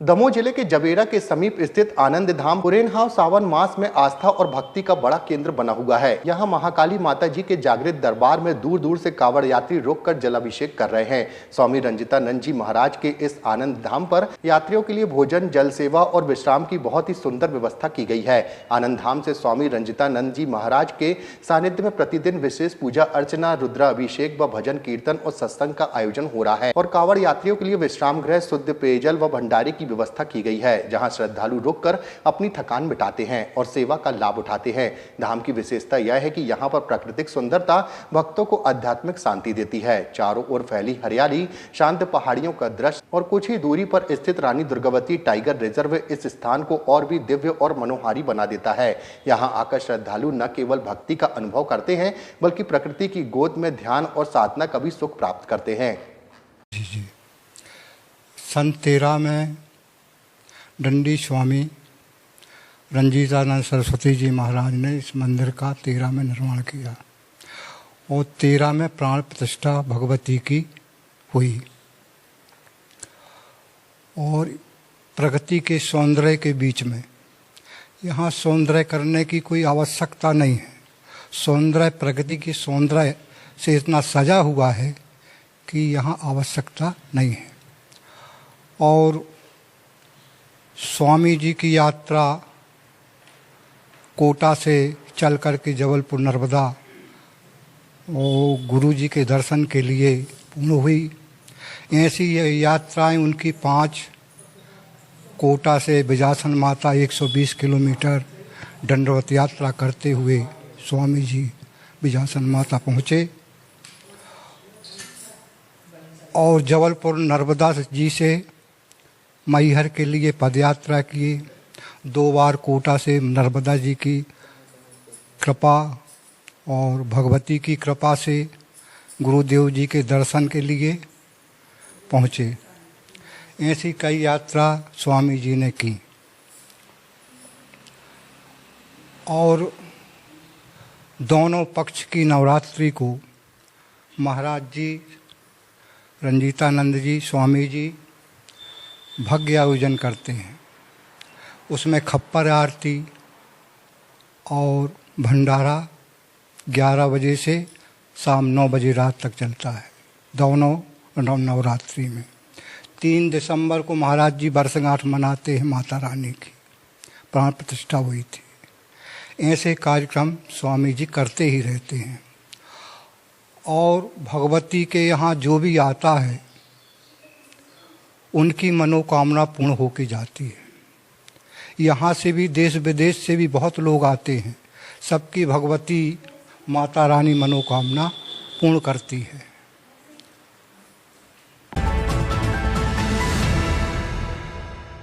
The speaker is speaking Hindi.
दमोह जिले के जबेरा के समीप स्थित आनंद धाम पुरेनहाव सावन मास में आस्था और भक्ति का बड़ा केंद्र बना हुआ है। यहाँ महाकाली माता जी के जागृत दरबार में दूर दूर से कांवड़ यात्री रुककर जलाभिषेक कर रहे हैं। स्वामी रंजितानंद जी महाराज के इस आनंद धाम पर यात्रियों के लिए भोजन, जल सेवा और विश्राम की बहुत ही सुंदर व्यवस्था की गई है। आनंद धाम से स्वामी रंजितानंद जी महाराज के सानिध्य में प्रतिदिन विशेष पूजा अर्चना, रुद्राभिषेक व भजन कीर्तन और सत्संग का आयोजन हो रहा है और कांवड़ यात्रियों के लिए विश्राम गृह, शुद्ध पेयजल व भंडारे की व्यवस्था की गई है, जहां श्रद्धालु रुककर अपनी थकान मिटाते हैं और सेवा का लाभ उठाते हैं। धाम की विशेषता यह है कि यहां पर प्राकृतिक सुंदरता भक्तों को आध्यात्मिक शांति देती है। चारों ओर फैली हरियाली, शांत पहाड़ियों का दृश्य और कुछ ही दूरी पर स्थित रानी दुर्गावती टाइगर रिजर्व इस स्थान को और भी दिव्य और मनोहारी बना देता है। यहाँ आकर श्रद्धालु न केवल भक्ति का अनुभव करते हैं बल्कि प्रकृति की गोद में ध्यान और साधना का भी सुख प्राप्त करते हैं। जी। सन 13 में दंडी स्वामी रंजितानंद सरस्वती जी महाराज ने इस मंदिर का 13 में निर्माण किया और 13 में प्राण प्रतिष्ठा भगवती की हुई और प्रकृति के सौंदर्य के बीच में यहाँ सौंदर्य करने की कोई आवश्यकता नहीं है। सौंदर्य प्रकृति की सौंदर्य से इतना सजा हुआ है कि यहाँ आवश्यकता नहीं है। और स्वामी जी की यात्रा कोटा से चल कर के जबलपुर नर्मदा और गुरु जी के दर्शन के लिए पूर्ण हुई। ऐसी यात्राएं उनकी 5 कोटा से बिजासन माता 120 किलोमीटर दंडवत यात्रा करते हुए स्वामी जी बिजासन माता पहुँचे और जबलपुर नर्मदा जी से मैहर के लिए पदयात्रा किए। 2 बार कोटा से नर्मदा जी की कृपा और भगवती की कृपा से गुरुदेव जी के दर्शन के लिए पहुँचे। ऐसी कई यात्रा स्वामी जी ने की और दोनों पक्ष की नवरात्रि को महाराज जी रंजितानंद जी स्वामी जी भव्य आयोजन करते हैं। उसमें खप्पर आरती और भंडारा 11 बजे से शाम 9 बजे रात तक चलता है। दोनों नवरात्रि में 3 दिसंबर को महाराज जी वर्षगांठ मनाते हैं माता रानी की, प्राण प्रतिष्ठा हुई थी। ऐसे कार्यक्रम स्वामी जी करते ही रहते हैं और भगवती के यहाँ जो भी आता है उनकी मनोकामना पूर्ण होके जाती है। यहाँ से भी देश विदेश से भी बहुत लोग आते हैं। सबकी भगवती माता रानी मनोकामना पूर्ण करती है।